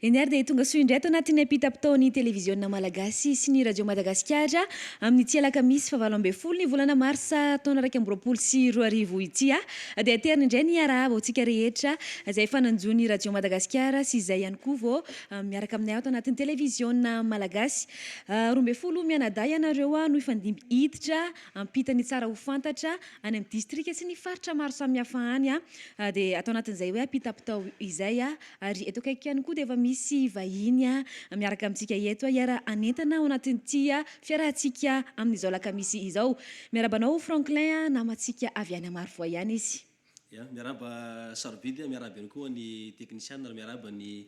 Eny ary dia tonga soa indray ato anatin'ny ampita-pitaon'ny televiziona malagasy sy ny radio Madagasikara amin'ny tia alakamisy fahavalo ambin'ny folo ny volana marsa taona raika amby roapolo sy roa arivo ity dia aterina indray ny arahaba hotsika rehetra izay fananjon'ny radio Madagasikara sy izay ihany koa vao miaraka aminay ato anatin'ny televiziona malagasy. Roa ambin'ny folo mianadahy ianareo no ifandimby hiditra ampitany tsara ho fantatra any amin'ny distrika sy ny faritra maro samihafa any dia atao anatin'izay hoe ampita-pitao izay ary eto akaiky ihany koa dia efa misy vahiny miaraka amintsika eto iara anentana ao anatin'ity fiarahantsika amin'izao lakamisy izao. Miarabanao Franklin namantsika avy any Amarivoa ihany izy. Miaraba sarobidy, miaraba ihany koa ny teknisiana, miaraba ny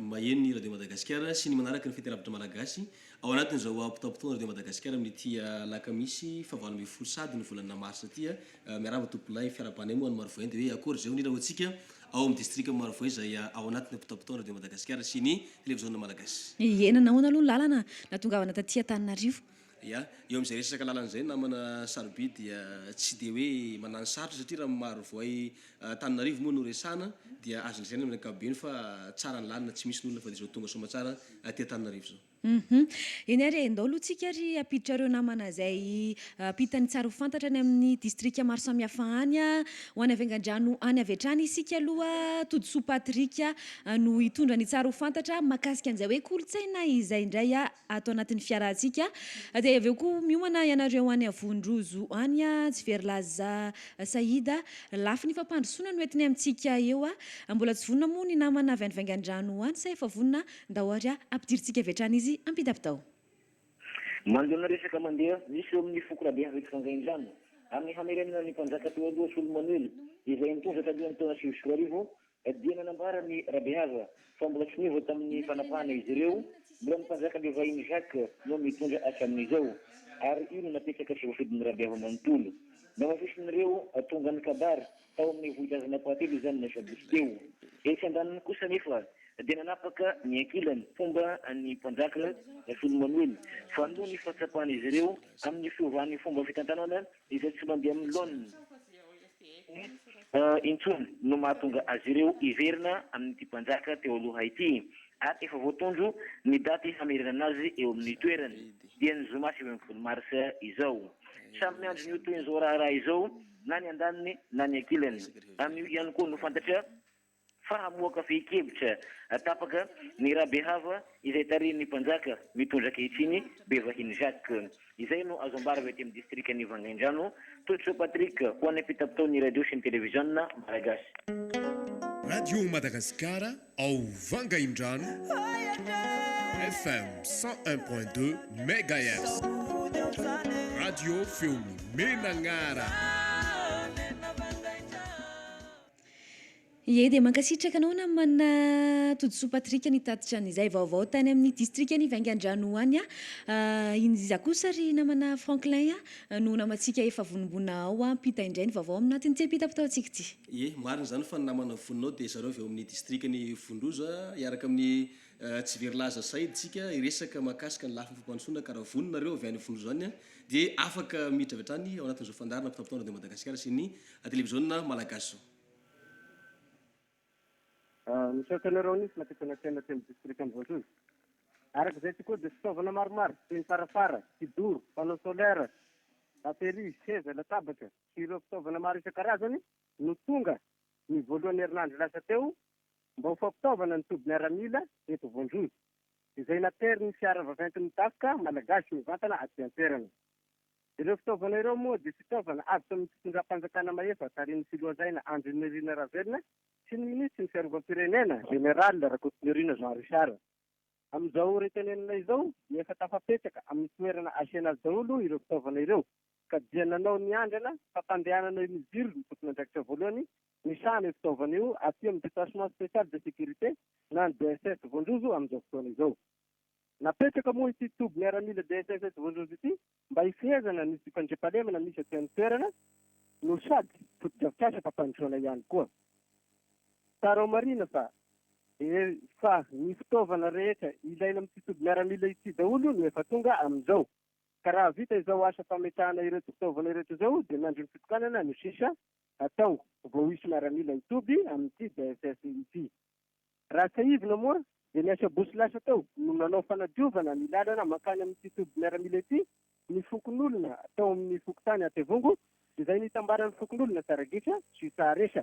maheno ny radio Madagasikara sy ny manaraka ny fiteravitra malagasy ao anatin'izao ampitampitaona radio Madagasikara amin'ny tia lakamisy fahavalo ambin'ny folo sady ny volana marsa tia. Miaraba tomponay fiarabanay moa any Marivoa dia hoe akory zay ho nira hotsika ao amin'ny distrika Marivoa izay ao anatin'ny ampitampitaona radio Madagasikara sy ny televiziona malagasy. Ena nahoana aloha lalana natongavana taty Antananarivo. Eo amin'izay resaka lalana izay namana saroby dia tsy dia hoe manano sarotra satria raha Marivoa Antananarivo moa no resana dia azo lazaina amin'ny ankapobeny fa tsara ny lalina tsy misy n'olona fa dia zao tonga soamantsara aty Antananarivo zao. Eny ary andao aloha tsika ary apiditra ireo namana izay ampitany tsara ho fantatra any amin'ny distrika maro samihafa any ho any Avengandrano any avy hatrany isika aloha Todosoa Patrika no hitondra ny tsara ho fantatra mahakasika an'izay hoe kolontsaina izay indray atao anatin'ny fiarahantsika dia avy eo koa miomana ianareo any Avondrozo any tsy very laza Saida lafy ny fampandrosoana no entiny amintsika eo mbola tsy vonona moa ny namana avy any Avengandrano any sa efa vonona ndahoary ampidirintsika avy hatrany izy ampita-pitao. Mandona resaka mandeha misy eo amin'ny fokorabe avec Fangaindrano amin'ny hamerenana ny mpanjaka teo aloha Solomanuel izay mitondra talohan'ny taona sivy sy roa arivo dia nanambara ny Rabehava fa mbola tsy niova tamin'ny fanapahana izy ireo mbola ny mpanjaka le vahiny Jacques no mitondra hatramin'izao ary io no napetraka sy voafidin'ny Rabehava manontolo namafisin'ireo tonga ny kabary tao amin'ny vohitazana pahatelo izany na sabosy teo etsy andaniny kosa nefa dia nanapaka ny ankilany fomba ny mpanjaka Solomanuel fa no ny fahatsapahana izy ireo amin'ny fiovan'ny fomba fitantanana izay tsy mandeha amin'ny laoniny intsony no mahatonga azy ireo iverina amin'ity mpanjaka teo aloha ity ary efa voatondro ny daty hamerenana azy eo amin'ny toerany dia ny zoma 7 marsa izao samy miandro ny toy izao raha izao na ny andaniny na ny ankilany amin'io ihany koa no fantatra fa hamoaka fehi-kevitra tapaka ny Rabehava izay tarihin'ny mpanjaka mitondra ankehitriny Bevahiny Jacques izay no azo ambara vety amin'ny distrika ny Vangaindrano Todosoa Patrick ho any ampita-pitaon'ny radio sy ny televiziona malagasy. Radio Madagasikara ao Vangaindrano FM 101.2 MHz radio feony Menangara. Ie dia mankasitraka anao namana Todosoa Patrika ny tatitra an'izay vaovao tany amin'ny distrika ny Vaingandrano any iza kosa ry namana Franklin no namantsika efa vonombona ao ampita indray ny vaovao aminatin'ny tsy ampita-pitao antsika ity. Marina zany fa ny namana voninao dia zareo avy eo amin'ny distrika ny Vondroza iaraka amin'ny tsy very laza saiditsika iresaka mahakasika ny lafiny fampandrosoana ka raha vononareo avy any Vondroza any dia afaka miditra avy hatrany ao anatin'izao fandarina ampita-pitaona radio Madagasikara sy ny televiziona malagasy. Misaotanareo nisy matetika tena teny distrika Vondroza araka izay tokoa dia fitaovana maromaro toy ny farafara, kidoro, panneau solaire, batery, seza, latabatra sy ireo fitaovana maro isan-karazany no tonga ny voalohany herinandro lasa teo mba ho fampitaovana ny toby miaramila eto Vondroza izay natery ny fiara vaventy mitafika malagasy mivantana aty an-toerana. Ireo fitaovana ireo moa dia fitaovana avy tamin'ny fitondram-panjakana mahefa tarihin'ny filohazaina Andry Nirina Ravelina sy ny minisitry ny fiarovam-pirenena General Rakotonirina Jean Richard. Amin'izao retenenana izao efa tafapetraka amin'ny toerana asiana azy daholo ireo fitaovana ireo ka dia nanao ny andrana fampandehanana ny jiro ny tokony andraikitra voalohany misahana io fitaovana io aty amin'ny détachement spécial de sécurité na ny DSS Vondrozo amin'izao fotoana izao. Napetraka moa ity toby miaramila DSS Vondrozo ity mba hifehezana ny fandriampahalemana misy aty amin'ny toerana no sady foto-drafitrasa fampandrosoana ihany koa. Tsara marina fa ny fitaovana rehetra ilaina amin'ny toby miaramila ity daholo no efa tonga amin'izao. Ka raha vita izao asa fametrahana ireto fitaovana ireto izao dia nandro ny fitokanana no sisa atao vao hisy miaramila itoby amin'ity DSS ity. raha saivina moa dia niasa bosy lasa tao no nanao fanadiovana ny lalana makany amin'ity toby miaramila ity ny fokon'olona atao amin'ny fokotany Antevongo izay nitambarany fokon'olona Tsaragitra sy Tsaresa.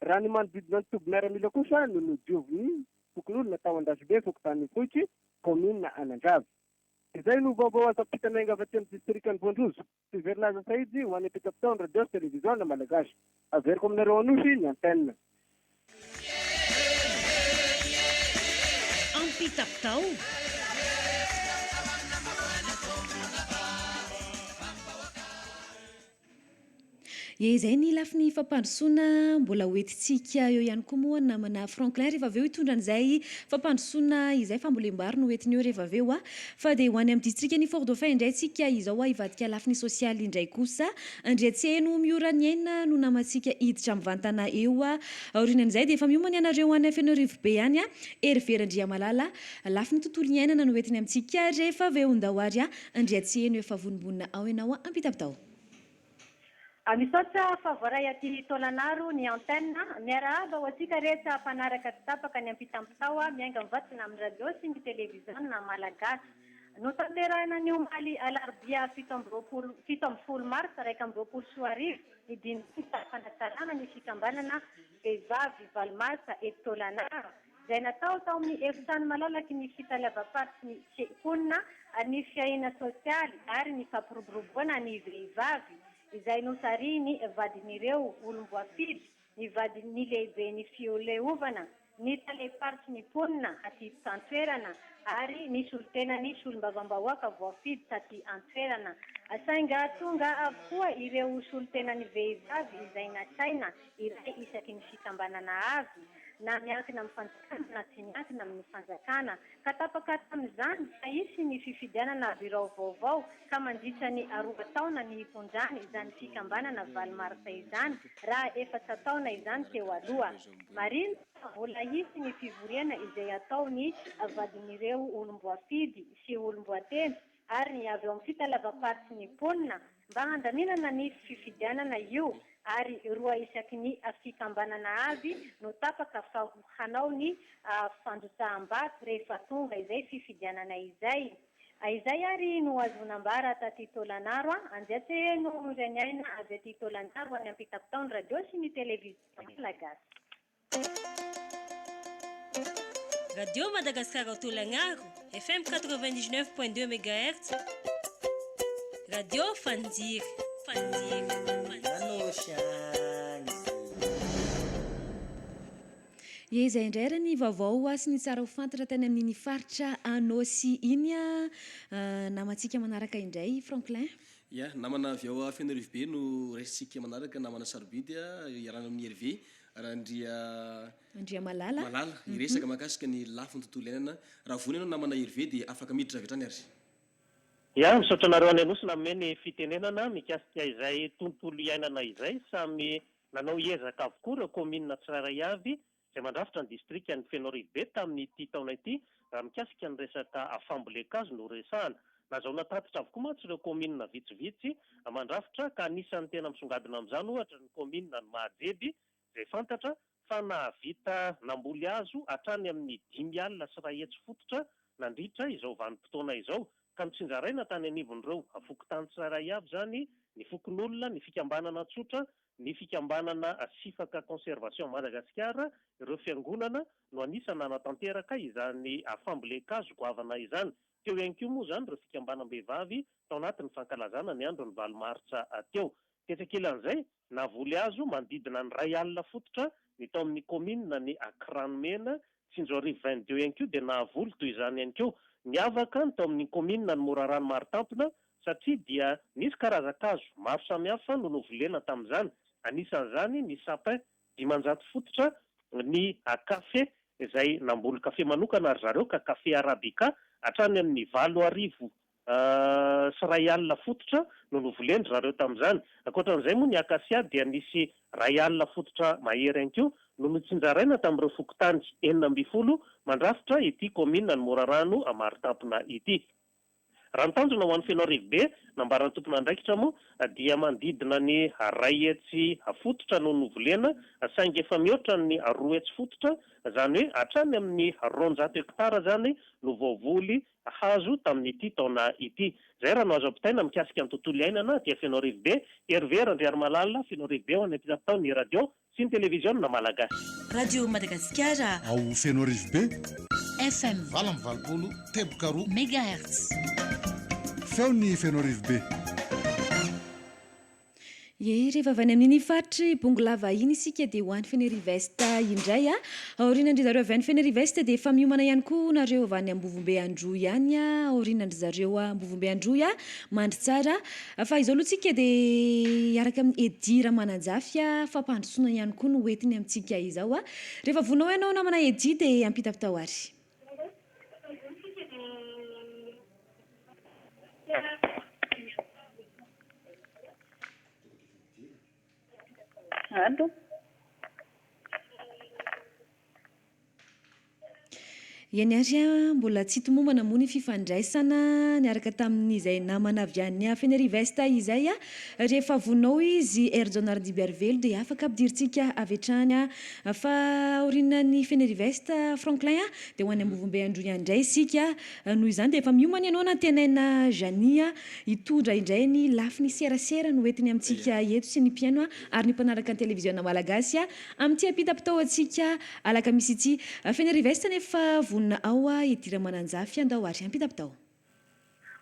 Raha ny manodidina ny toby miaramila kosa no nodioviny fokon'olona tao Andrasobe fokotany Foitsy commune Anandrava. Izay no vaovao azo ampitan'ainga avy aty amin'ny distriktany Voanjozo. Tiverilaza Saidy ho an'ny mpitapitaony radio sy télévision malagasy. Averiko aminareo anosy ny antenne. Ampitapitao. Izay ny lafiny fampandrosoana mbola hoentintsika eo ihany koa moa namana Franklin rehefa aveo hitondra an'izay fampandrosoana izay fambolem-bary no hoentiny eo rehefa aveo fa dia ho any amin'ny distrikany Fort Dauphin indray tsika izao hivadika lafiny sosialy indray kosa Andriatseno Mioraniaina no namantsika hiditra mivantana eo aorianan'izay dia efa miomana ianareo any Anfianarivo be any Herveran-Driamalala lafiny tontolo iainana no hoentiny amintsika rehefa aveo Ndahoary Andriatseno efa vonimbonina ao ianao ampitapitao. Misaotra favoray aty Tolanaro ny antenne miarahaba ho antsika rehetra mpanaraka tapaka ny ampitapitao miainga mivatsina amin'ny radio sy ny télévision na malagasy. Notanterahina ny omaly alarobia 17 mars 2024 ny dinita fanasarana ny fikambanana vehivavy Valomasa eto Tolanaro izay natao tao amin'ny efitrano malalaky ny fitalevam-paritsy ny sekonina ny fiaina sosialy ary ny fampiroboroboana ny vehivavy izay nosariny vadin'ireo olom-boafidy ny vadin'ny lehibe ny fioleovana ny taleparitsy ny ponina aty antoerana ary nisy olo-tena nisy olom-bavambahoaka voafidy taty antoerana sainga tonga avokoa ireo olo-tena ny vehivavy izay natsaina iray isaky ny fikambanana avy na miankina amin'ny fanjakana na tsy miankina amin'ny fanjakana ka tapaka tamin'izany fa isy ny fifidianana birao vaovao ka mandritra ny 4 taona ny itondrany izany fikambanana Valomarsa izany raha 4 taona izany teo aloha. Marina vola isy ny fivoriana izay ataony vadin'ireo olom-boafidy sy olom-boateny ary ny avy eo amin'ny fitalavam-paritsy ny ponina mba handaminana ny fifidianana io ary roa isaky ny fikambanana avy no tapaka fa hanao ny fandrotsaham-bato rehefa tonga izay fifidianana izay. Izay ary no azonambara taty Tolanaro Andriatseno Mioraniaina avy aty Tolanaro any ampitapitaony radio sy ny télévision malagasy. Radio Madagascar Tolanaro FM 99.2 MHz. Radio Fandiry Izay indray raha ny vaovao sy ny tsara ho fantatra tany amin'ny faritra Anosy iny namantsika manaraka indray Franklin. Ya, namana avy ao Anfianarivo be no raisitsika manaraka namana sarobidy iarana amin'ny Hervé Andriamalala iresaka mahakasika ny lafiny tontolo iainana raha vony ianao namana Hervé dia afaka miditra avy hatrany ary. Ya, misaotra anareo any Anosy nameny fitenenana mikasika izay tontolo iainana izay samy nanao ezaka avokoa ireo commune tsirairay avy izay mandrafitra ny district ny Anfianarivo be tamin'ity taona ity raha mikasika ny resaka fambolekazo no resahana. Nazao natatitra avokoa mantsy ireo commune vitsivitsy mandrafitra ka anisan'ny tena misongadina amin'izany ohatra ny commune ny Mahajeby izay fantatra fa nahavita namboly hazo hatrany amin'ny 5 alina sy 1 hetsy fototra nandritra izao vanim-potoana izao ka mitsinjaraina tany anivon'ireo afokotany tsirairay avy zany ny fokon'olona ny fikambanana tsotra ny fikambanana sifaka conservation Madagasikara ireo fiangonana no anisana natanteraka izany fambolekazo goavana izany. Teo ihany koa moa zany ireo fikambanam-behivavy tao anatin'ny fankalazana ny andron'ny Valomarsa teo. Tetsakelan'izay navoly hazo manodidina ny 1 alina fototra ny tao amin'ny commune ny Akranomena Tsinjoarivo 22 ihany koa dia nahavoly toy izany ihany koa. Niavaka ny tao amin'ny commune ny Morarano Maritampona satria dia nisy karazan-kazo maro samihafa no novolena tamin'izany. Anisan'izany ny sapin 500 fototra, ny kafe izay namboly kafe manokana ary zareo ka kafe arabika hatrany amin'ny 7 arivo sy 1 alina fototra no novoleny zareo tamin'izany. Ankoatran'izay moa ny akasia dia nisy 1 alina fototra mahery ihany koa no notsinjaraina tamin'ireo fokotany 420 mandrafitra ity commune ny Morarano Maritampona ity. raha nitanjona ho an'ny fianao rivobe nambaran'ny tompona andraikitra moa dia mandidina ny ray hetsy fototra no novolena saingy efa mihoatra ny 2 hetsy fototra zany hoe hatrany amin'ny 200 hektara zany no voavoly hazo tamin'ity taona ity. Zay raha no azo ampitaina mikasika ny tontolo iainana dia fianao rivobe herivera Andriary Malala fianao rivobe ho any ampitapitao ny radio sy ny televiziona malagasy. Radio Madagasikara ao fianao rivobe FM 80 teboka 2 megahertz. Feo ny fianao rivobe. Rehefa avy any amin'iny faritry bongolava iny isika dia ho an'ny Fenerivesta indray aorianandry zareo avy any Fenerivesta dia efa miomana ihany koa nareo avy any Ambovombe Androy ihany aorianandry zareo Ambovombe Androy mandry tsara fa izao aloha tsika dia araka amin'ny Edi Ramananjafy fampandrosoana ihany koa no entiny amintsika izao rehefa vonao ianao namana Edi dia ampitapitao ary. Ando. Iany ary mbola tsy tomombana moa ny fifandraisana niaraka tamin'izay namana avy any Fenerivesta izay rehefa vonao izy Erjonar Dibervelo dia afaka ampidirintsika avy hatrany fa aorian'ny Fenerivesta Franklin dia ho any Ambovombe Androy indray isika noho izany dia efa miomana ianao na tenaina Jania hitondra indray ny lafiny serasera no entiny amintsika eto sy ny mpiaino ary ny mpanaraka ny televiziona malagasy amin'ity ampitapitao antsika alakamisy ity Fenerivesta nefa na ao Edi Ramananjafy andao ary ampitapitao.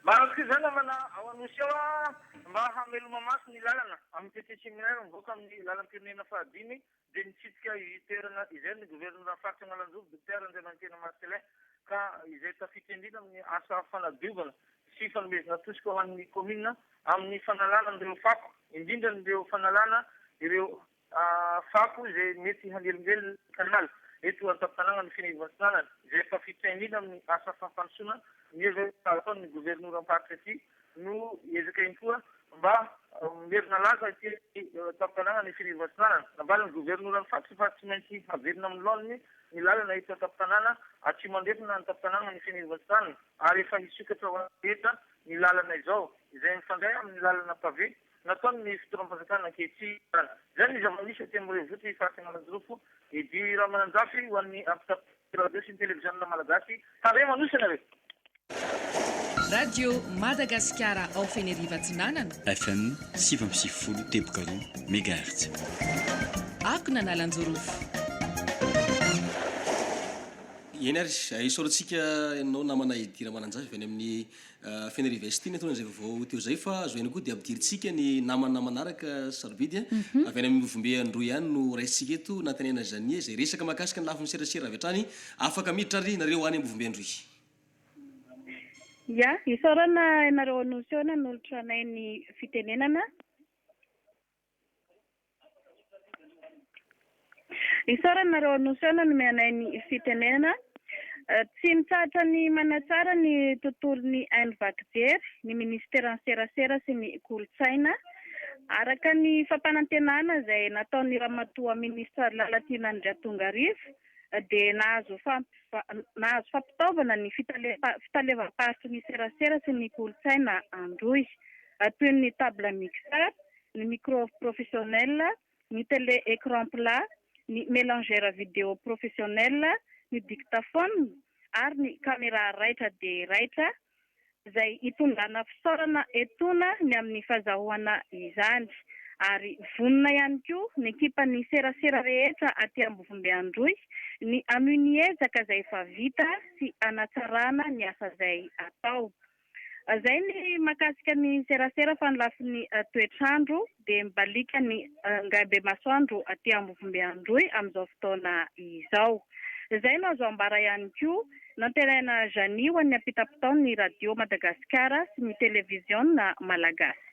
Maraky zany namana ao anosy ao mba hameloma maso ny lalana amin'ny tetesiminara mivoaka amin'ny lalam-pirenena fahadimy dia nitsitsika itoerana izay ny gouvernement faritra Analanjovy Docteur Andriamanitena Marcelin ka izay tafiditra indrindra amin'ny asa fanadiovana sy fanomezana tosika ho an'ny commune amin'ny fanalana ireo fako indrindra ireo fanalana ireo fako izay mety hanelingelina kanal eto an-tamptanàna ny Fenerivesta izay tafiditra indrindra amin'ny asa fampandrosoana ny ataon'ny gouvernement-paritra ity no ezaka ihany koa mba merina laza ity tamptanàna ny Fenerivesta nambalan'ny gouvernement faritra fa tsy maintsy haverina amin'ny laoniny ny lalana eto an-tamptanàna atsy mandrefina ny tamptanàna ny Fenerivesta ary efa hisokatra ho eta ny lalana izao izay mifandray amin'ny lalana pavé nataon'ny fitoram-panjakana ankehitriny zany ny zava-misy aty amin'ny revotra faritra Analanjovy Edi Ramananjafy ho an'ny ampitapitao radio sy ny televiziona malagasy tandray manosana reo. Radio Madagasikara ao Fenerivantsinanana FM 750 teboka 2 megahertz. Akona Analanjorofo. Eny ary isaorantsika ianao namana Edi Ramananjafy avy any amin'ny Fenerivesta iny atao zay vao teo zay fa azo ihany koa dia ampidirintsika ny namana manaraka sarobidy avy any amin'ny Ambovombe Androy ihany no raisitsika eto na tenaina Jania izay resaka mahakasika ny lafiny serasera avy hatrany afaka miditra ary nareo any Ambovombe Androy. Ya, isaorana ianareo anosiona nolotra anay ny fitenenana. Isaorana ianareo anosiona no meanay ny fitenenana. Tsy mitsahatra ny manatsara ny tontolon'ny haino vaky jery ny ministeran'ny serasera sy ny kolotsaina araka ny fampanantenana izay nataon'ny ramatoa ministra Lalatina Ndriatongarivo dia nahazo fampitaovana ny fitalevam-paritra ny serasera sy ny kolotsaina Androy toy ny table mixeur, ny micro professionnel, ny télé écran plat, ny mélangeur vidéo professionnel, ny dictaphone ary ny caméra raitra dia raitra izay hitondrana fisaorana etona ny amin'ny fahazahoana izany ary vonona ihany koa ny ekipan'ny serasera rehetra aty Ambovombe Androy ny aminy ezaka izay efa vita sy anatsarana ny asa izay atao. Zay ny makasika ny serasera fa ny lafin'ny toetrandro dia mibalika ny ngabe masoandro aty Ambovombe Androy amin'izao fotoana izao. Zay no azo ambara ihany koa nantenaina Janie ho an'ny ampitapitaon'ny radio Madagasikara sy ny televiziona malagasy.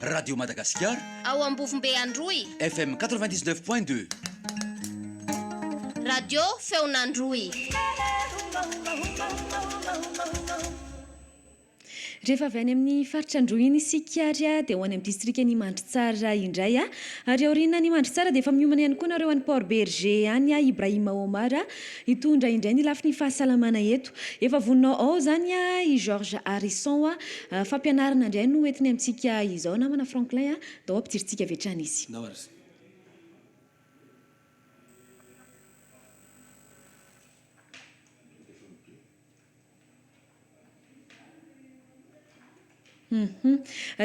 Radio Madagasikara ao Ambovombe Androy FM 99.2 Radio Feonandroy. rehefa avy any amin'ny faritra androiny isika dia ho any amin'ny distrika ny Mandritsara indray ary aoriana ny Mandritsara dia efa miomana ihany koa nareo any Port Berger any Ibrahima Omar hitondra indray ny lafiny fahasalamana eto. Efa voninao ao zany i Georges Harrison fampianarana indray no entiny amintsika izao namana Franklin dao ampidirintsika avy hatrany izy.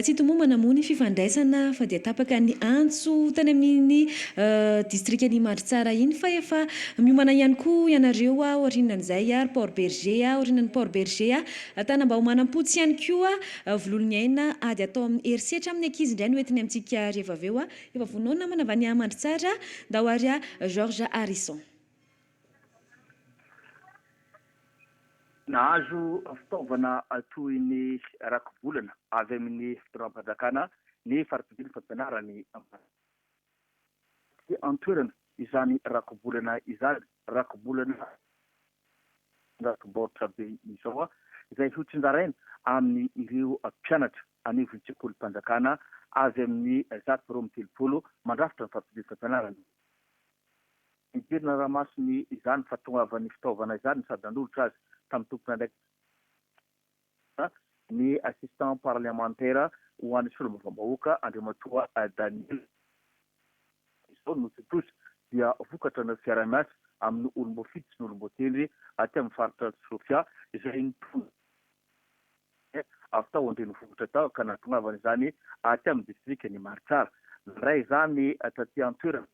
Tsy tomombana moa ny fifandraisana fa dia tapaka ny antso tany amin'ny distrikan'ny Mandritsara iny fa efa miomana ihany koa ianareo aorianan'izay ary Port Berger aorianan'ny Port Berger tana mba ho manam-potsy ihany koa volon'ny aina ady atao amin'ny herisetra amin'ny ankizy indray no entiny amintsika rehefa avy eo efa voninao namana avy any Mandritsara da ho ary Georges Harrison. Nahazo fitaovana toy ny rakobolana avy amin'ny fitoeram-panjakana ny faripidiny fampianarany antoerana izany rakobolana izany rakobolana rakobaoritra be izao izay hotsinjaraina amin'ny ireo mpianatra anivon'ny sekolim-panjakana avy amin'ny 130 mandrafitra ny faripidiny fampianarany. Midirina rahamasony izany fahatongavan'ny fitaovana izany sady andolotra azy tamin'ny tompona ndraiky ny assistant parlementaire ho an'ny solombavambahoaka Andriamatoa Daniel izao no tsotosy dia vokatra ny fiara-miasa amin'ny olombofito sy ny olombotendry aty amin'ny faritra Sofia izay nitondra afitao andrenivohitra tao ka natongavana izany aty amin'ny distrikany Mandritsara. Ndray izany taty antoerana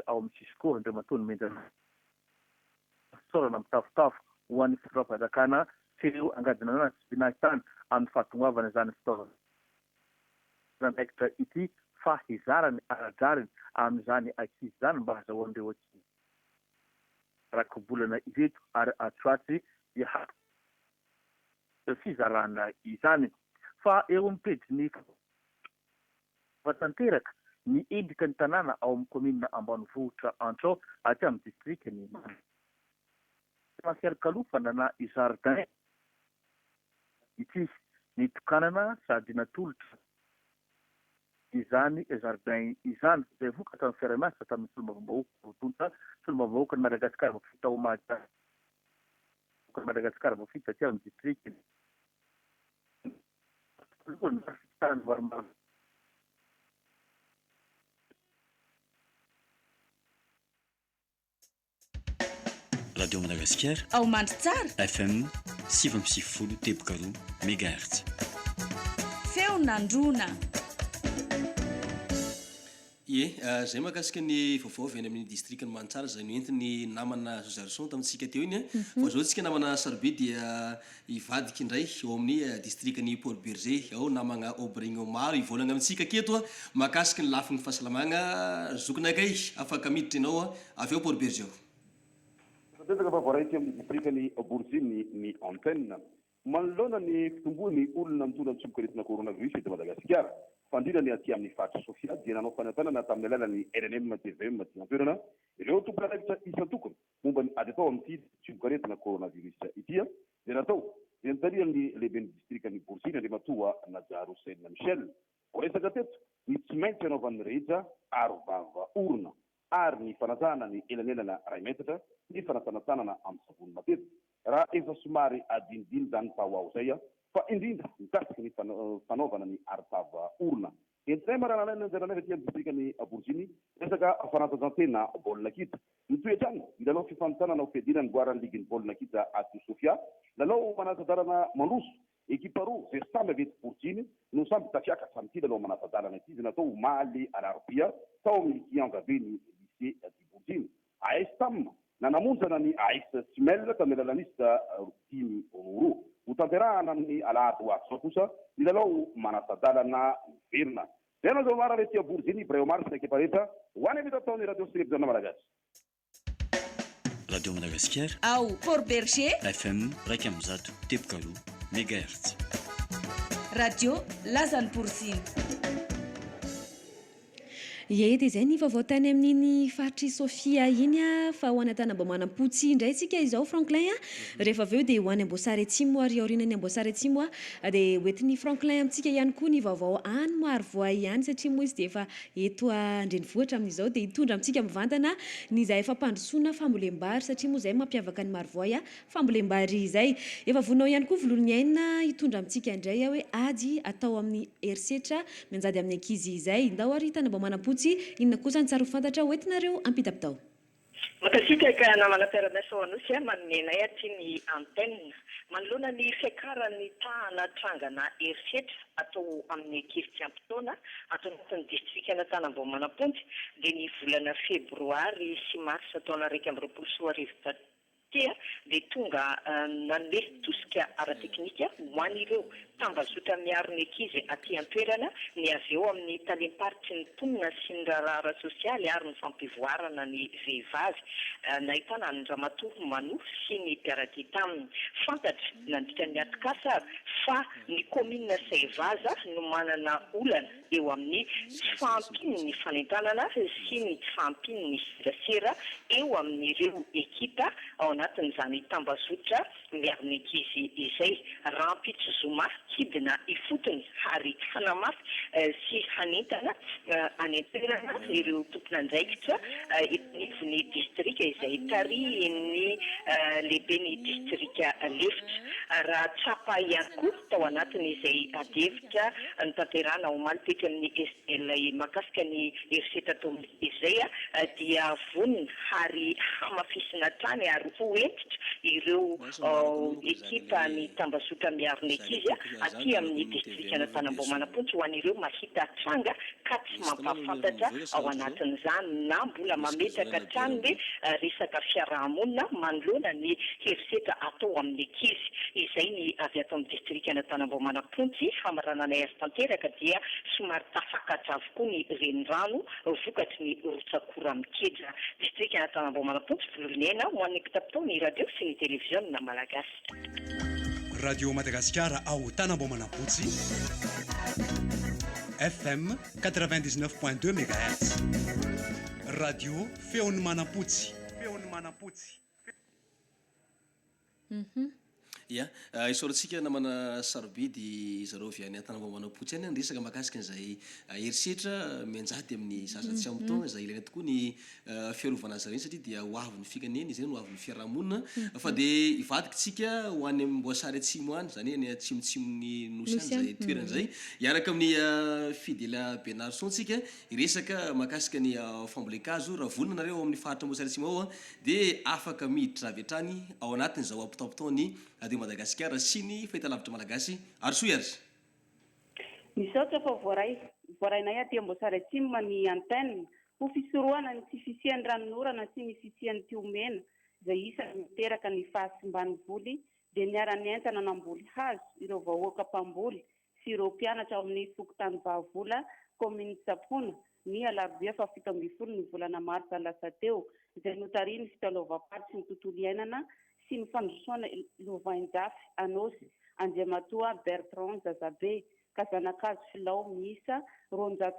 ao amin'ny Sisco Andriamatoa Menjana sorana mitafotafo ho an'ny fitoeram-panjakana sy ireo angadinana sy binahitany amin'ny fahatongavana izany fitaovana. Nandraikitra ity fahizarany aradrariny amin'izany ankizy izany mba hazahoan'ireo ankizy rakobolana ireto ary atsoatsy dia fizarana izany. Fa eo amin'ny pejiny vatanteraka ny endrika ny tanàna ao amin'ny komina Ambanivohitra Antrao aty amin'ny distrikany Fiarakalofana na Jardin ity ny tokanana sady natolotra izany Jardin izany izay vokatra ny fiara-miasa tamin'ny solombavambahoaka rotonta solombavambahoaka ny Madagasikara vafita ao Madagasikara vafita aty amin'ny distrikany Radio Madagasikara ao Mandritsara FM 7.0 tebokaro MHz feonandrona zay mahakasika ny vaovao avy any amin'ny distrikany Mandritsara zay no entiny namana Zarson tamintsika teo iny fa zao tsika namana Sarobe dia ivadika indray eo amin'ny distrikany Port Berger ao namana Ibrahima Omar ivolagna amintsika aketo mahakasika ny lafiny fahasalamagna zokinakay afaka miditra ianao avy eo Port Berger. Tetaka vavaraity amin'ny distrikany Borziny ny antenne manoloana ny fitomboan'ny olona mitondra tsobokaretina coronavirus eto Madagasikara fandrinany aty amin'ny faritra Sofia dia nanao fanantanana tamin'ny alalan'ny RNM TVM ty antoerana ireo tompon'andraikitra isan-tokony momba ny ady atao amin'ity tsobokaretina coronavirus ity dia natao dia nitarihan'ny lehiben'ny distrikany Borziny Andriamatoa Najaro Sena Michel resaka teto ny tsy maintsy anaovan'ny rehetra arovava orona ary ny fanatana ny elanelana ray metatra ny fanatanatana amin'ny savony matetika raha efa somary adinidiny zany tao ao zay fa indrindra mikasika ny fanaovana ny arovava orona entray maranalaina anjaranay aty amin'ny distrikany Borziny resaka fanatanjahantena baolina kitra nitoetrany lalao fifantanana ho fiadina ny boarany ligin'ny baolina kitra aty Sofia lalao manatadalana mandroso ekipa roa zay samby avy eto Borziny no samby tafiaka samty lalao manatadalana ity zay natao maly alarobia tao amin'ny kianjaveny lycée di Borziny AS Tam nanamonjana ny AS Simel tamin'ny alalanista dimy roa ho tanterahana amin'ny alahady ho ato kosa ny lalao manatadalana verina zay nazao mara rety a Borziny Ibrahima Omar sy ny ekipa rehetra ho any amin'ny taony radio télévision malagasy. Radio Madagasikara ao Port Berger FM 100 tebokaro MHz radio Lazany Borziny. Ie dia izay ny vaovao tany amin'iny faritry Sofia iny a fa ho any an-tanambao-manampotsy indray isika izao Franklin a rehefa avy eo dia ho any Amboasary Atsimo ary aorianan'ny Amboasary Atsimo a dia hoentin'ny Franklin amintsika ihany koa ny vaovao any Marovoay ihany satria moa izy dia efa eto an-drenivohitra amin'izao dia hitondra amintsika mivantana ny izay efa mpandrosoana fambolem-bary satria moa izay mampiavaka ny Marovoay a fambolem-bary izay efa vonao ihany koa volony enina hitondra amintsika indray hoe ady atao amin'ny herisetra mianjady amin'ny ankizy izay ndao ary tanambao-manampotsy inona kosa ny tsara ho fantatra hoentinareo ampita-pitao. Makasika namana Paradise ho anosy manenay aty ny antenne manoloana ny fiakaran'ny tahana trangana herisetra atao amin'ny ankizy tsy ampitaona atao anatin'ny distrikana Tanambao-Manapontsy dia ny volana febroary sy marsa taona 2024 dia tonga nanome tosika ara-teknika ho an'ireo tambazotra miaro ny ankizy aty an-toerana ny avy eo amin'ny talim-paritry ny mponina sy ny raharaha sosialy ary ny fampivoarana ny vehivavy nahitana ny ramatoa manohy sy ny mpiaradia taminy fantatra nandritra ny atikasa fa ny kominina Saivaza no manana olana eo amin'ny fahampiny ny fanentanana sy ny fahampiny ny serasera eo amin'ireo ekipa ao anatin'izany tambazotra miaro ny ankizy izay Rampitso Zoma kidina ifotony ary hanamafy sy hanentana anenterana ireo tompon'andraikitra etonivony distrika izay tarihiny lehibe ny distrika lefitra raha tsapa ihany koa tao anatiny izay adevitra ny tanterana omaly teto amin'ny SDL makasika ny herisetra tao izay dia vonina ary hamafisina trany ary hoentitra ireo ekipa ny tambazotra miaro ny ankizy aty amin'ny distrikana Tanambao-Manapontsy ho an'ireo mahita tranga ka tsy mampahafantatra ao anatin'izany na mbola mametraka trano hoe resaka fiarahamonina manoloana ny herisetra atao amin'ny ankizy izay ny avy ato amin'ny distrikana Tanambao-Manapontsy hamarananay azy tanteraka dia somary tafakatra avokoa ny renirano vokatry ny rotsakora mikedra distrikana Tanambao-Manapontsy volonena ho an'ny mpitapitao ny radio sy ny televiziona malagasy. Radio Madagascar ao Tanambao-Manapotsy FM 99.2 MHz Radio Feony Manapotsy ia isoratsika namana sarobidy zareo avy any Tanambao-Manapotsy any resaka mahakasika an'izay herisetra mianjady amin'ny zaza tsy amby taona izay ilaina tokoa ny fiarovana azy ireny satria dia ho avy ny fikaneny izay ho avy ny fiarahamonina fa dia ivadika tsika ho any Amboasary Atsimo any zany any atsimotsimon'ny nosy any zay toerana zay iaraka amin'ny Fidèle Benarson tsika iresaka mahakasika ny fambolekazo raha vonona nareo amin'ny faritra Amboasary Atsimo ao dia afaka miditra avy hatrany ao anatin'izao ampitaopitaony Radio Madagascar sy ny fahitalavitra malagasy Arsoy ary. Misaotra fa voarainay aty Amboasary Atsimo ny antenne ho fisorohana ny tsy fisian'ny ranonorana sy ny fisian'ny tiomena izay isany miteraka ny fahasimbany voly dia niara-ny entana namboly hazo ireo vahoaka mpamboly sy ireo mpianatra amin'ny fokotany Vahavola kominy Tsapona ny alarobia fa 17 ny volana marsa lasa teo izay notariny fitalaovam-paritsy ny tontolo iainana sy ny fandrosoana Lovainjafy Anosy Andriamatoa Bertrand Zazabe Kazanakazo Filao miisa 200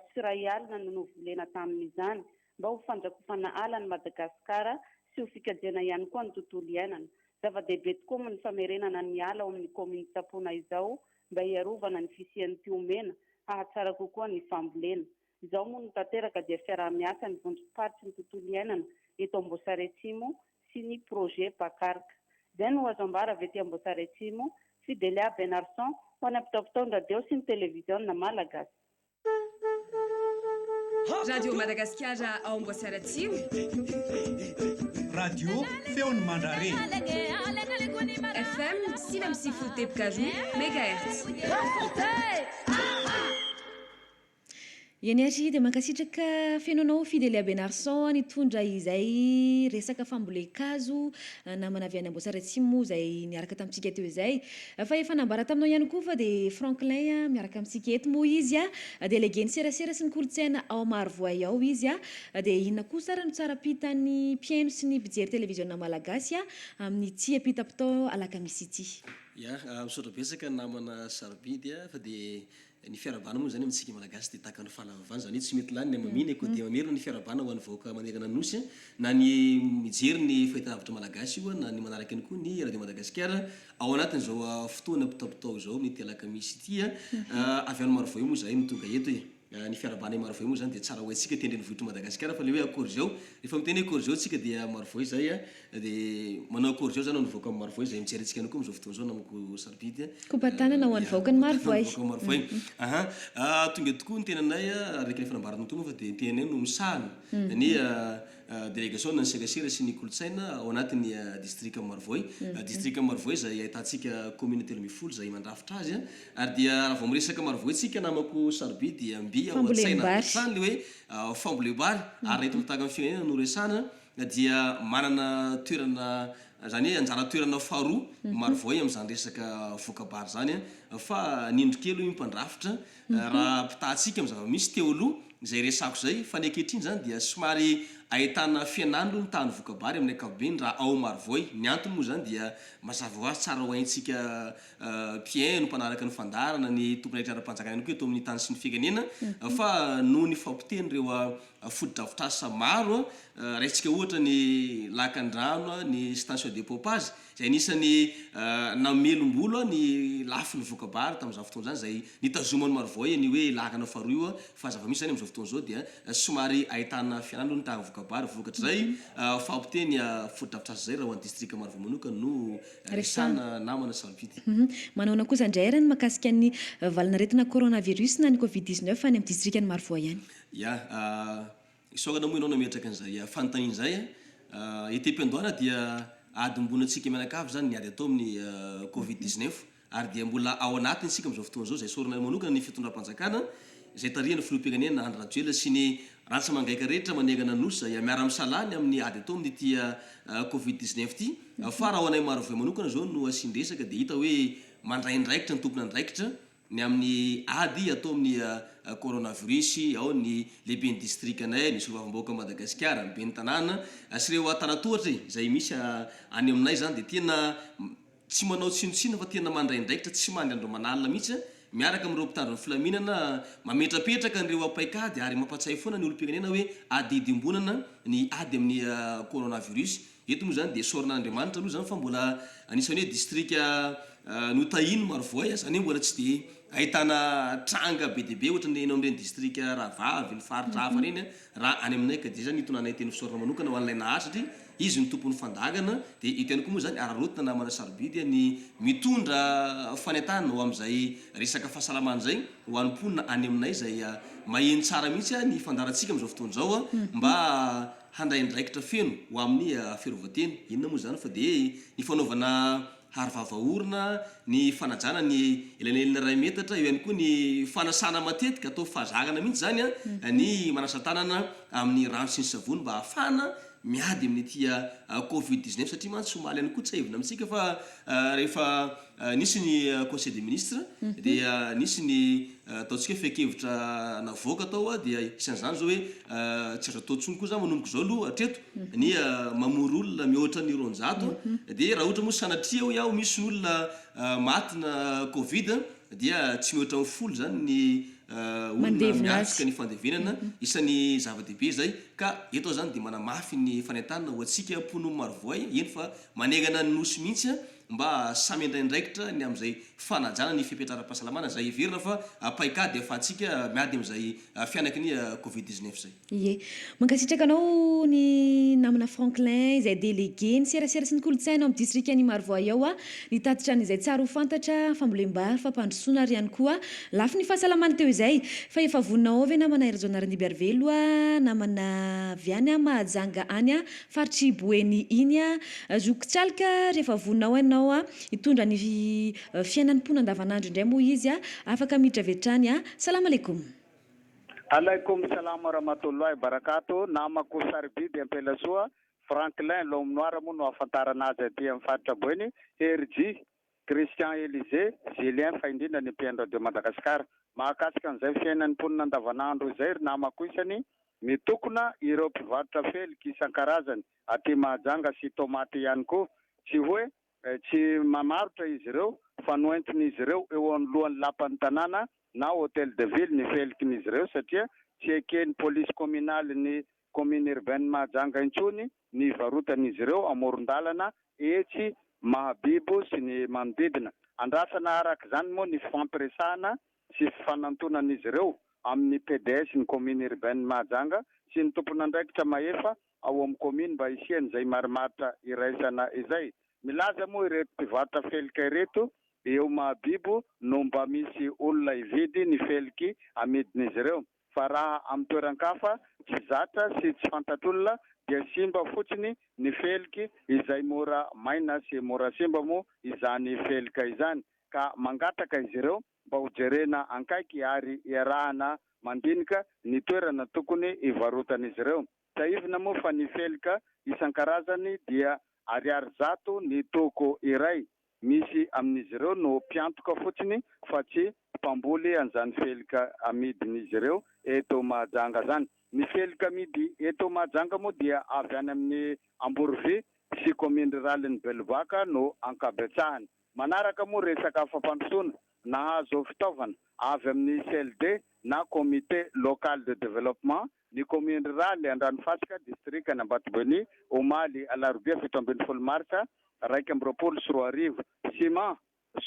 alina no novolena tamin'izany mba ho fandrakofana ala ny Madagasikara sy ho fikajena ihany koa ny tontolo iainana. Zava-dehibe tokoa ny famerenana ny ala ao amin'ny kominy Tsapona izao mba hiarovana ny fisian'ny tiomena hahatsara kokoa ny fambolena. Izao moa no tanteraka dia fiaraha-miasa ny vondrom-paritsy ny tontolo iainana eto Amboasary Atsimo sy ny projet Pakarka. Izay no azo ambara avy ety Amboasary Atsimo Fidèle Benarson ho any ampitaopitaony radio sy ny televiziona malagasy. Radio Madagascar ao Amboasary Atsimo. Radio Feony Mandrare FM 6.4 MHz. Iany dia mankasitraka fiainonao Fidèle Benarson nitondra izay resaka fambolekazo namana avy any Amboasary Atsimo izay niaraka tamintsika teo izay fa efa nambara taminao ihany koa fa dia Franklin miaraka amintsika eto moa izy délégué ny serasera sy ny kolontsaina ao Marovoay ao izy dia inona koa sara no tsara pitany mpiaino sy ny mpijery televiziona malagasy amin'ny ity apita-pitao alakamisy ity. Ia misaotra betsaka namana sarobidy fa dia ny fiarabana moa zany amintsika malagasy de tahaka ny fahalavavany zany hoe tsy mety lany ny maminy ko dia mamerina ny fiarabana ho an'ny vahoaka manegana nosy na ny mijery ny fahitalavitra malagasy io na ny manaraka any koa ny radio Madagasikara ao anatin'izao fotoana pitapitao zao ny telaka misy ity avy any Marvoy moa zay mitonga eto ny fiarabana Marvoy moa zany de tsara ho antsika tendreny vohitra Madagasikara fa le hoe akory zao rehefa miteny akory zao tsika dia Marvoy zay de manao akory zao zany ny vahoaka Marvoy zay mijerentsika any koa am'izao fotoana zao namako sarobidy kompatanana ho an'ny vahoaka ny Marvoy tonga tokoa ny tenanay araiky ny fanambarana toa fa de ny tenanay no misahana ny délégation ny sekasera sy ny kolotsaina ao anatin'ny district Marvoy district Marvoy zay ahitantsika communauté mifolo zay mandrafitra azy ary dia raha vao miresaka Marvoy tsika namako sarobidy amby ao an-tsaina zany le hoe fambolem-bary ary reto mitaka amin'ny firenena no resana dia manana toerana zany hoe anjara toerana faharoa Marvoy amin'izany resaka voakabary zany fa nindro kely mpandrafitra raha pitahantsika amin'ny zava-misy teo aloha zay resako zay fa ny ankehitriny zany dia somary ahitana fianandro ny tany voakabary amin'ny ankapobeny raha ao Marvoy ny antony moa zany dia mazava ho azy tsara ho haintsika mpiaino mpanaraka ny fandarana ny tompony aitram-panjakana ihany koa eto amin'ny tany sy ny firenena fa noho ny fampiteny reo foto-drafitrasa maro raisitsika ohatra ny lakan-drano ny station de pompage zay anisany namelombolo ny lafin'ny voakabary tamin'izany fotoana zany zay nitazomany Marvoy ny hoe lakana faharoa io fa zava-misy zany amin'izao fotoana zao dia somary ahitana fianandro ny tany voakabary vokatra zay fampiteny foto-drafitrasa zay raha ho an'ny district Marvoy manokana no resana namana sarobidy manao kosa andrairany makasika ny valanaretina coronavirus na ny covid-19 any amin'ny district ny Marvoy ihany isogana moa ianao nametraka an'izay fanontaniana zay etem-piandohana dia adimbonatsika mianakavy zany ny ady atao amin'ny covid-19 ary dia mbola ao anatiny sika amin'izao fotoana zao zay sorana manokana ny fitondram-panjakana zay tarihana filoham-pirenena Andry Rajoelina sy ny rantsa-mangaika rehetra manegana nosy zay miara-misalany amin'ny ady atao amin'ny ity covid-19 ty fa raha ho anay Marvoy manokana zao no asindresaka dia hita hoe mandray ndraikitra ny tompona ndraikitra ny amin'ny ady atao amin'ny coronavirus ao ny lehibe ny district anay ny solovavambahoaka Madagasikara ny be ny tanàna sy reo tanatohatra zay misy any aminay zany dia tena tsy manao tsinotsino fa tena mandray ndraikitra tsy mandry andro manalina mihitsy miaraka amin'ireo mpitandro ny filaminana mametrapetraka an'ireo ampaikady ary mampatsay foana ny olo-pirenena hoe adidimbonana ny ady amin'ny coronavirus eto moa zany dia sorana Andriamanitra aloha zany fa mbola anisany hoe district notahino Marvoy zany hoe mbola tsy dia ahitana tranga be dia be ohatra ny eno amin'ireny district Rahavavy ny faritra hafa reny raha any aminay ka dia zany itonanay teny fisorana manokana ho an'ilay nahay satria izy ny tompon'ny fandagana dia ito ihany koa moa zany ararotina namana sarobidy ny mitondra fanentana ho amin'izay resaka fahasalamana zay ho an'ny mponina any aminay zay maheno tsara mihitsy ny fandarantsika amin'izao fotoana zao mba handray ndraikitra feno ho amin'ny fiarovan-teny inona moa zany fa dia ny fanaovana harivavaorona ny fanajana ny elanelina ray metatra eo ihany koa ny fanasana matetika atao fahazagana mihitsy zany ny manasa-tanana amin'ny rano sy ny savony mba hafana miady amin'ny ity covid-19 satria mantsy somaly ihany koa tsy haivina amintsika fa rehefa nisy ny conseil des ministres dia nisy ny ataontsika fekevitra navoaka atao dia isan'izany zao hoe tsy azo atao ntsony koa zany manomboka zao aloha hatreto ny mamory olona mihoatra ny ronjato dia raha ohatra moa sanatria hoe ao misy olona matina covid dia tsy mihoatra amin'ny folo zany ny olona miatrika ny fandevenana isan'ny zava-dehibe zay ka eto zany dia manamafy ny fanentanana ho antsika mpono Marvoy eny fa manegana ny nosy mihitsy mba samy indraindraikitra ny amin'izay fanajana ny fipetraram-pahasalamana zay heverina fa paikady ahafahantsika miady amin'izay fianaky ny covid-19 zay ie mankasitraka anao ny namana Franklin izay délégué ny serasera sy ny kolotsaina amin'ny district ny Marvoy ao nitatitra n'izay tsara ho fantatra fambolem-bary fampandrosoana ary ihany koa lafy ny fahasalamana teo izay fa efa vonina ao ve namana Erzona Ranibervelo namana Viany Mahajanga any faritry Boeny iny zokitsalika rehefa vonina ao ianao hitondra ny fiainan'ny mponina andavanandro indray moa izy afaka miditra vetrany Salam aleikum. Alaikum salam warahmatullahi wabarakatuh. Namako Sarbidy Ampelasoa Franklin Lomnoir moa no ahafantarana azy aty amin'ny faritra Boeny RJ Christian Élysée Julien Faindina ny mpiaino radio Madagasikara mahakasika an'izay fiainan'ny mponina andavanandro izay namako isany mitokona ireo mpivarotra feliky isan-karazany aty Mahajanga sy tomaty ihany koa tsy hoe tsy mamarotra izy ireo fa noentiny izy ireo eo anoloan'ny lapan'ny tanàna na hôtel de ville nifelikin'izy ireo satria tsy ekeny police communale ny commune urbaine Mahajanga intsony ny varotan'izy ireo amoron-dalana etsy Mahabibo sy ny manodidina. Andrasana araka izany moa ny fampiresahana sy fifanantonan'izy ireo amin'ny PDS ny commune urbaine Mahajanga sy ny tompon'andraikitra Maefa ao amin'ny commune mba hisian'izay marimaritra iraisana izay. Milaza moa ireto mpivarotra felika ireto eo Mahabibo no mba misy olona hividy ny feliky amidin'izy ireo. Fa raha amin'ny toeran-kafa tsy zatra sy tsy fantatr'olona dia simba fotsiny ny feliky izay mora maina sy mora simba moa izany felika izany. Ka mangataka izy ireo mba hojerena ankaiky ary iarahana mandinika ny toerana tokony hivarotan'izy ireo. Saivina moa fa ny felika isan-karazany dia ariary zato ny toko iray. Misy amin'izy ireo no mpiantoka fotsiny fa tsy mpamboly an'izany felika amidin'izy ireo eto Mahajanga zany. Ny felika amidy eto Mahajanga moa dia avy any amin'ny Amborovy sy commune rurale-ny Belobaka no ankabetsahany. Manaraka moa resaka fampandrosoana nahazo fitaovana avy amin'ny CLD na comité local de développement ny commune rurale Andranofasika district Ambatobengy omaly alarobia 17 martsa 2024 ciment,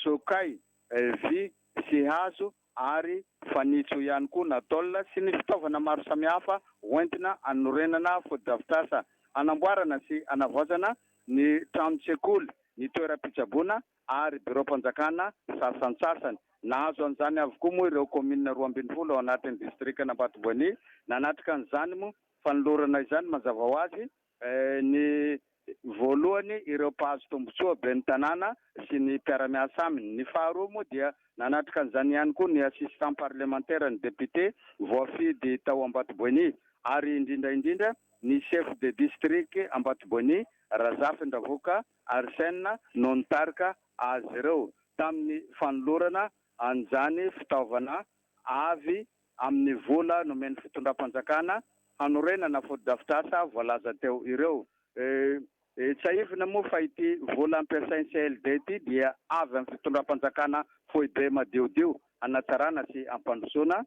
sokay, vy sy hazo ary fanitso ihany koa na tôle sy ny fitaovana maro samihafa hoentina anorenana foto-drafitrasa, anamboarana sy anavaozana ny trano-tsekoly, ny toeram-pitsaboana ary bureau-mpanjakana sasantsasany. Nahazo an'izany avokoa moa ireo commune 12 ao anatin'ny district Ambatobengy. Nanatrika an'izany moa fanolorana izany mazava ho azy ny voalohany ireo mpahazo tombotsoa ben'ny tanàna sy ny mpiara-miasa aminy. Ny faharoa moa dia nanatrika an'izany ihany koa ny assistant parlementaire ny député voafidy tao Ambatobengy ary indrindra ny chef de district Ambatobengy Razafy Ndavoka Arsène no nitarika azy ireo tamin'ny fanolorana an'izany fitaovana avy amin'ny vola nomen'ny fitondram-panjakana hanorenana foto-drafitrasa voalaza teo ireo. Saivina moa fa ity vola ampiasainy CLD ity dia avy amin'ny fitondram-panjakana foibe madiodio anatsarana sy ampandrosoana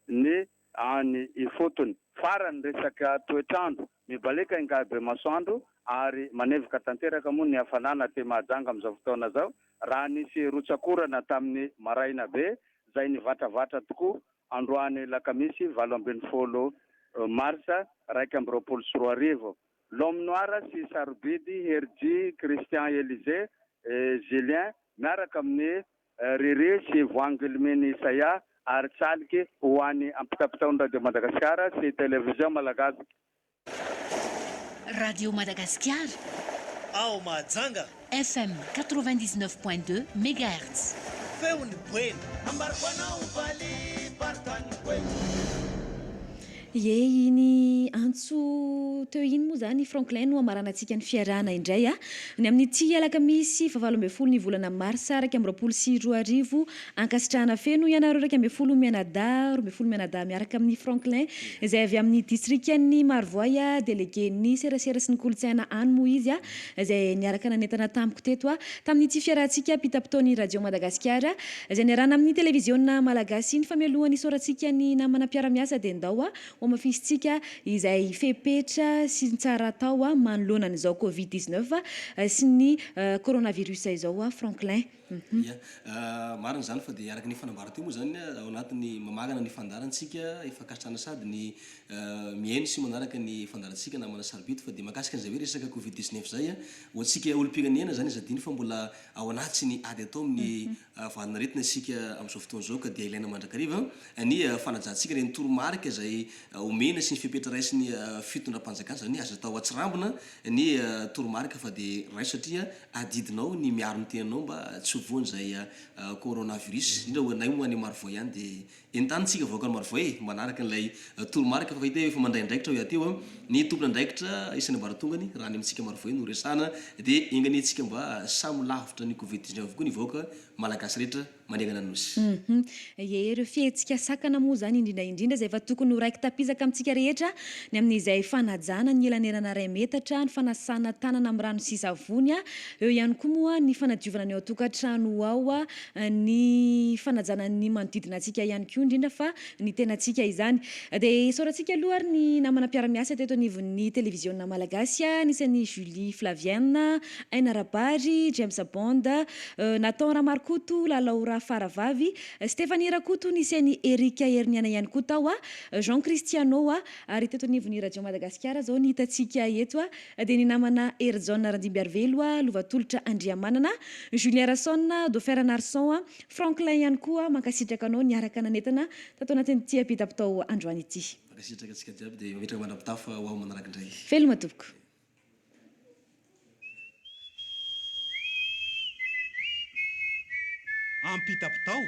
ny any ifotony. Farany resaka toetrandro mibaleka Ingabe masoandro ary manevaka tanteraka moa ny hafanana te Mahajanga amin'izao fotoana zao. Raha nisy rotsakorana tamin'ny maraina be zay nivatravatra tokoa androany lakamisy 17 marsa 2024. Lomnoara sy sarobidy Herji Christian Elise Julien miaraka amin'ny Riri sy Voangilimeny Isaya ary tsaliky ho an'ny ampitapitaon'ny Radio Madagasikara sy télévision malagasy. Radio Madagascar. Ao Mahajanga. FM 99.2 MHz. Feony bueno. Ambarpanao vali partany bueno. Ye iny antso teo iny moa zany Franklin no amarana antsika ny fiarahana indray ny amin'ity alakamisy 17 ny volana marsa 2024 ankasitrahana feno ianareo 12 mianadahy 12 mianadahy miaraka amin'ny Franklin izay avy amin'ny district-ny Marvoya délégué ny serasera sy ny kolotsaina any moa izy izay niaraka nanentana tamiko teto tamin'ity fiarahantsika pitapitaon'ny Radio Madagasikara izay niarahana amin'ny télévision malagasy ny famelohany soratsika ny namana mpiara-miasa dia ndao mafisitsika izay fepetra sy tsara tao manoloana an'izao Covid-19 sy ny coronavirus izao Franklin. Marina zany fa dia araka ny fanambarana teo moa zany ao anatin'ny mamagana ny fandarantsika efa kasitrana sady ny mihaino sy manaraka ny fandarantsika namana sarobito fa dia mahakasika an'izay hoe resaka Covid-19 zay ho antsika olo-pirenena zany izy adiny fa mbola ao anaty ny ady atao amin'ny vadinaretina isika amin'izao fotoana zao ka dia ilaina mandrakariva ny fanajantsika reny toromarika izay omena sy ny fipetra raisy ny fitondram-panjakana zany azo atao atsirambina ny toromarika fa dia ray satria adidinao ny miaro ny tenanao mba tsy voany zay coronavirus indra hoanay moa any Marvoy ihany dia entanitsika vaoaka ny Marvoy manaraka an'ilay toromarika fa fahita efa mandraindraikitra ho iateo ny tompona andraikitra isan'ny baratongany raha ny amintsika Marvoy no resana dia ingany antsika mba samy lavitra ny Covid-19 avokoa ny vaoaka malagasy rehetra manegana nosy. Ie ireo fietsika sakana moa zany indrindraindrindra zay efa tokony ho raiky tapizaka amintsika rehetra ny amin'izay fanajana ny elanerana ray metatra ny fanasana tanana amin'ny rano sy savony a eo ihany koa moa ny fanadiovana ny ao tokantrano ao a ny fanajana ny manodidina antsika ihany koa indrindra fa ny tenantsika izany dia sorantsika aloha ary ny namana mpiara-miasa teto anivon'ny televiziona malagasy a nisany Julie Flavienne, Aina Rabary, James Bond, Nathan Ramarikoto, Lalaura Faravavy, Stéphanie Rakoto nisany Erika Herniana ihany koa tao a Jean Cristiano a ary teto anivon'ny Radio Madagasikara zao ny hitantsika eto a dia ny namana Erzon Randimbiarvelo a Lovatolotra Andriamanana, Julien Rasson, Dauphin Narson a Franklin ihany koa mankasitraka anao niaraka nanetana tato anatin'ity apita-potao androany ity. Mankasitraka antsika jiaby dia mametraka manapitafa ho aho manaraka indray. Veloma tompoko. Ampita-potao